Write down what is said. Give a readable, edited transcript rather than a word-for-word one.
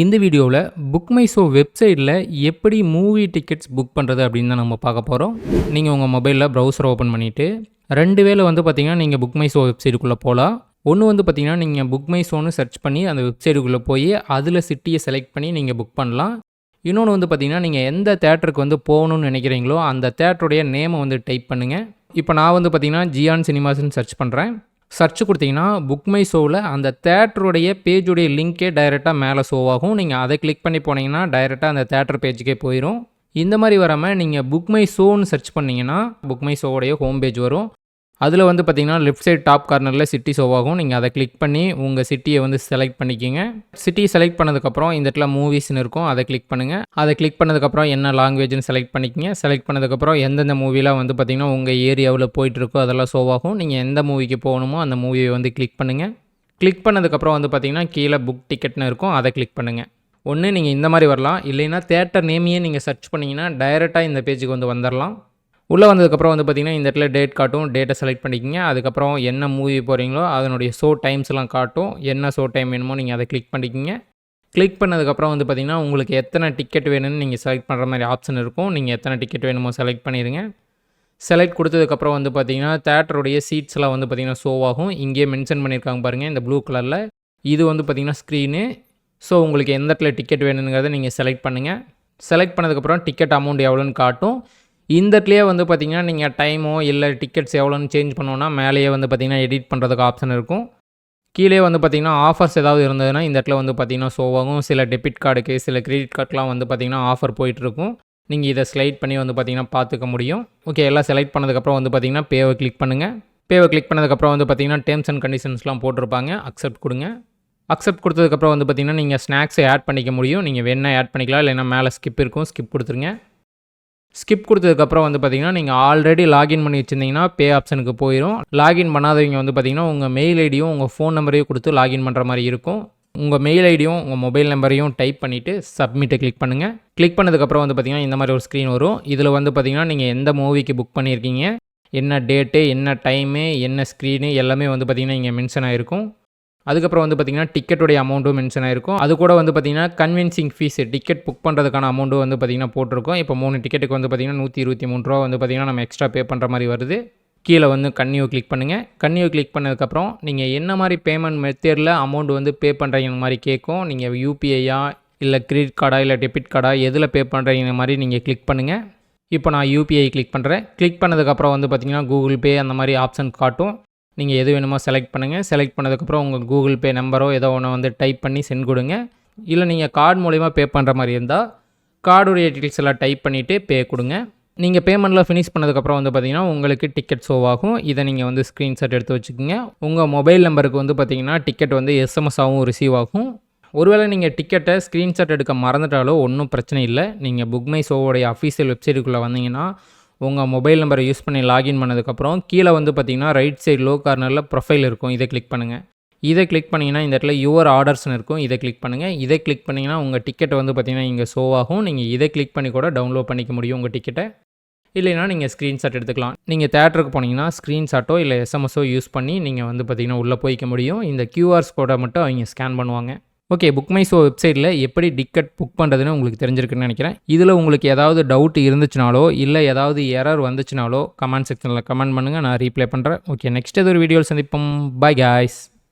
இந்த வீடியோவில் book my show வெப்சைட்டில் எப்படி மூவி டிக்கெட்ஸ் புக் பண்ணுறது அப்படின்னு தான் நம்ம பார்க்க போகிறோம். நீங்கள் உங்கள் மொபைலில் ப்ரௌசர் ஓப்பன் பண்ணிவிட்டு 2 வேளை பார்த்தீங்கன்னா நீங்கள் புக் மை ஷோ வெப்சைட்டுக்குள்ளே போகலாம். ஒன்று பார்த்தீங்கன்னா நீங்கள் புக் மை ஷோன்னு சர்ச் பண்ணி அந்த வெப்சைட்டுக்குள்ளே போய் அதில் சிட்டியை செலக்ட் பண்ணி நீங்கள் புக் பண்ணலாம். இன்னொன்று பார்த்தீங்கன்னா நீங்கள் எந்த தேட்டருக்கு போகணுன்னு நினைக்கிறீங்களோ அந்த தேட்டருடைய நேமை டைப் பண்ணுங்கள். இப்போ நான் பார்த்தீங்கன்னா ஜியான் சினிமாஸ்ன்னு சர்ச் பண்ணுறேன். சர்ச் கொடுத்தீங்கன்னா புக் மை ஷோவில் அந்த தேட்டருடைய பேஜுடைய லிங்க்கே டைரெக்டாக மேலே ஷோ ஆகும். நீங்கள் அதை கிளிக் பண்ணி போனீங்கன்னா டைரெக்டாக அந்த தேட்டர் பேஜுக்கே போயிடும். இந்த மாதிரி வராமல் நீங்கள் புக் மை ஷோன்னு சர்ச் பண்ணிங்கன்னா புக் மை ஷோவுடைய ஹோம் பேஜ் வரும். அதில் பார்த்தீங்கன்னா லெஃப்ட் சைட் டாப் கார்னரில் சிட்டி ஷோ ஆகும். நீங்கள் அதை கிளிக் பண்ணி உங்கள் சிட்டியை செலக்ட் பண்ணிக்கிங்க. சிட்டி செலக்ட் பண்ணதுக்கப்புறம் இந்த இடத்துல மூவிஸ்னு இருக்கும், அதை கிளிக் பண்ணுங்கள். அதை கிளிக் பண்ணதுக்கப்புறம் என்ன லாங்குவேஜ்னு செலக்ட் பண்ணிக்கிங்க. செலக்ட் பண்ணதுக்கப்புறம் எந்தெந்த மூவிலாம் பார்த்தீங்கன்னா உங்கள் ஏரியாவில் போயிட்டுருக்கோ அதெல்லாம் ஷோ ஆகும். நீங்கள் எந்த மூவிக்கு போகணுமோ அந்த மூவியை கிளிக் பண்ணுங்கள். கிளிக் பண்ணதுக்கப்புறம் பார்த்தீங்கன்னா கீழே புக் டிக்கெட்னு இருக்கும், அதை கிளிக் பண்ணுங்கள். ஒன்று நீங்கள் இந்த மாதிரி வரலாம், இல்லைன்னா தேட்டர் நேமையே நீங்கள் சர்ச் பண்ணிங்கன்னா டைரெக்டாக இந்த பேஜுக்கு வந்துடலாம். உள்ளே வந்ததுக்கப்புறம் பார்த்தீங்கன்னா இந்த இடத்துல டேட் காட்டும், டேட்டை செலக்ட் பண்ணிக்கிங்க. அதுக்கப்புறம் என்ன மூவி போகிறீங்களோ அதனுடைய ஷோ டைம்ஸ்லாம் காட்டும். என்ன ஷோ டைம் வேணுமோ நீங்கள் அதை கிளிக் பண்ணிக்கிங்க. கிளிக் பண்ணதுக்கப்புறம் பார்த்தீங்கன்னா உங்களுக்கு எத்தனை டிக்கெட் வேணும்னு நீங்கள் செலக்ட் பண்ணுற மாதிரி ஆப்ஷன் இருக்கும். நீங்கள் எத்தனை டிக்கெட் வேணுமோ செலக்ட் பண்ணிடுங்க. செலக்ட் கொடுத்ததுக்கப்புறம் பார்த்தீங்கன்னா தேட்டருடைய சீட்ஸ்லாம் பார்த்தீங்கன்னா ஷோ ஆகும். இங்கேயே மென்ஷன் பண்ணியிருக்காங்க பாருங்கள் இந்த ப்ளூ கலரில். இது பார்த்தீங்கன்னா ஸ்க்ரீனு. ஸோ உங்களுக்கு எந்த இடத்துல டிக்கெட் வேணுங்கிறத நீங்கள் செலக்ட் பண்ணுங்கள். செலக்ட் பண்ணதுக்கப்புறம் டிக்கெட் அமௌண்ட் எவ்வளோன்னு காட்டும். இந்த இடத்துலையே பார்த்தீங்கன்னா நீங்கள் டைமோ இல்லை டிக்கெட்ஸ் எவ்வளோன்னு சேஞ்ச் பண்ணோன்னா மேலேயே பார்த்தீங்கன்னா எடிட் பண்ணுறதுக்கு ஆப்ஷன் இருக்கும். கீழே பார்த்தீங்கன்னா ஆஃபர்ஸ் ஏதாவது இருந்ததுன்னா இந்த இடத்துல பார்த்தீங்கன்னா ஷோ ஆகும். சில டெபிட் கார்டுக்கு சில கிரெடிட் கார்டுலாம் பார்த்தீங்கன்னா ஆஃபர் போயிட்டுருக்கும். நீங்கள் இதை ஸ்லைட் பண்ணி பார்த்தீங்கன்னா பார்த்துக்க முடியும். ஓகே, எல்லாம் செலக்ட் பண்ணதுக்கப்புறம் பார்த்தீங்கன்னா பேவை கிளிக் பண்ணுங்கள். பேவை கிளிக் பண்ணதுக்கப்புறம் பார்த்தீங்கன்னா டேர்ம்ஸ் அண்ட் கண்டிஷன்ஸ்லாம் போட்டிருப்பாங்க, அக்செப்ட் கொடுங்க. அக்செப்ட் கொடுத்ததுக்கப்புறம் பார்த்தீங்கன்னா நீங்கள் ஸ்நாக்ஸை ஆட் பண்ணிக்க முடியும். நீங்கள் வேணால் ஆட் பண்ணிக்கலாம், இல்லைன்னா மேலே ஸ்கிப் இருக்கும், ஸ்கிப் கொடுத்துருங்க. ஸ்கிப் கொடுத்ததுக்கப்புறம் பார்த்தீங்கன்னா நீங்கள் ஆல்ரெடி லாகின் பண்ணி வச்சுருந்தீங்கன்னா பே ஆப்ஷனுக்கு போயிடும். லாகின் பண்ணாதவங்க பார்த்தீங்கன்னா உங்கள் மெயில் ஐடியும் உங்கள் ஃபோன் நம்பரையும் கொடுத்து லாகின் பண்ணுற மாதிரி இருக்கும். உங்கள் மெயில் ஐடியும் உங்கள் மொபைல் நம்பரையும் டைப் பண்ணிவிட்டு சப்மிட்டை கிளிக் பண்ணுங்கள். கிளிக் பண்ணதுக்கப்புறம் பார்த்தீங்கன்னா இந்த மாதிரி ஒரு ஸ்க்ரீன் வரும். இதில் பார்த்தீங்கன்னா நீங்கள் எந்த மூவிக்கு புக் பண்ணியிருக்கீங்க, என்ன டேட்டு, என்ன டைமு, என்ன ஸ்க்ரீனு எல்லாமே பார்த்தீங்கன்னா இங்கே மென்ஷன் ஆகிருக்கும். அதுக்கப்புறம் பார்த்தீங்கன்னா டிக்கெட்டுடைய அமௌண்ட்டும் மென்ஷன் ஆகிருக்கும். அது கூட பார்த்தீங்கன்னா கன்வின்சிங் ஃபீஸ், டிக்கெட் புக் பண்ணுறதுக்கான அமௌண்ட்டும் பார்த்தீங்கன்னா போட்டிருக்கோம். இப்போ 3 டிக்கெட்டுக்கு பார்த்தீங்கன்னா 123 ரூபா பார்த்தீங்கன்னா நம்ம எக்ஸ்ட்ரா பே பண்ணுற மாதிரி வருது. கீழே கன்னியூ கிளிக் பண்ணுங்கள். கன்னியூ கிளிக் பண்ணதுக்கப்புறம் நீங்கள் என்ன மாதிரி பேமெண்ட் மெத்தேடில் அமௌண்ட் பே பண்ணுறீங்க மாதிரி கேட்கும். நீங்கள் யூபிஐயா இல்லை கிரெடிட் கார்டா இல்லை டெபிட் கார்டா எதில் பே பண்ணுறீங்க மாதிரி நீங்கள் கிளிக் பண்ணுங்கள். இப்போ நான் யூபிஐ கிளிக் பண்ணுறேன். கிளிக் பண்ணதுக்கப்புறம் பார்த்தீங்கன்னா கூகுள் பே அந்த மாதிரி ஆப்ஷன் காட்டும். நீங்கள் எது வேணுமோ செலக்ட் பண்ணுங்கள். செலக்ட் பண்ணதுக்கப்புறம் உங்கள் கூகுள் பே நம்பரோ ஏதோ ஒன்று டைப் பண்ணி சென்ட் கொடுங்க. இல்லை நீங்கள் கார்டு மூலிமா பே பண்ணுற மாதிரி இருந்தால் கார்டுடைய டீட்டெயில்ஸ் எல்லாம் டைப் பண்ணிவிட்டு பே கொடுங்க. நீங்கள் பேமெண்ட்டில் ஃபினிஷ் பண்ணதுக்கப்புறம் பார்த்தீங்கன்னா உங்களுக்கு டிக்கெட் ஷோ ஆகும். இதை நீங்கள் ஸ்க்ரீன்ஷாட் எடுத்து வச்சுக்கோங்க. உங்கள் மொபைல் நம்பருக்கு பார்த்தீங்கன்னா டிக்கெட் எஸ்எம்எஸ்ஸாகவும் ரிசீவ் ஆகும். ஒருவேளை நீங்கள் டிக்கெட்டை ஸ்க்ரீன்ஷாட் எடுக்க மறந்துட்டாலோ ஒன்றும் பிரச்சனை இல்லை. நீங்கள் புக் மை ஷோவோடைய அஃபீஷியல் வெப்சைட்டுக்குள்ளே வந்தீங்கன்னா உங்கள் மொபைல் நம்பரை யூஸ் பண்ணி லாகின் பண்ணதுக்கப்புறம் கீழே பார்த்தீங்கன்னா ரைட் சைடு லோ கார்னரில் ப்ரொஃபைல் இருக்கும், இதை கிளிக் பண்ணுங்கள். இதை கிளிக் பண்ணிங்கன்னா இந்த இடத்துல யுவர் ஆர்டர்ஸ்னு இருக்கும், இதை கிளிக் பண்ணுங்கள். இதை கிளிக் பண்ணிங்கன்னா உங்கள் டிக்கெட்டை பார்த்தீங்கன்னா இங்கே ஷோ ஆகும். நீங்கள் இதை கிளிக் பண்ணி கூட டவுன்லோட் பண்ணிக்க முடியும் உங்கள் டிக்கெட்டை. இல்லைனா நீங்கள் ஸ்க்ரீன்ஷாட் எடுத்துக்கலாம். நீங்கள் தேட்டருக்கு போனீங்கன்னா ஸ்க்ரீன்ஷாட்டோ இல்லை எஸ்எம்எஸோ யூஸ் பண்ணி நீங்கள் பார்த்தீங்கன்னா உள்ளே போய்க்க முடியும். இந்த கியூஆர்ஸ் கோடை மட்டும் அவங்க ஸ்கேன் பண்ணுவாங்க. ஓகே, புக் மை ஷோ வெப்சைட்டில் எப்படி டிக்கெட் புக் பண்ணுறதுன்னு உங்களுக்கு தெரிஞ்சிருக்குன்னு நினைக்கிறேன். இதில் உங்களுக்கு ஏதாவது டவுட் இருந்துச்சுனாலோ இல்லை ஏதாவது எரர் வந்துச்சுனாலோ கமெண்ட் செக்ஷனில் கமெண்ட் பண்ணுங்கள், நான் ரீப்ளை பண்ணுறேன். ஓகே, நெக்ஸ்ட் ஏதோ ஒரு வீடியோவில் சந்திப்போம். By guys.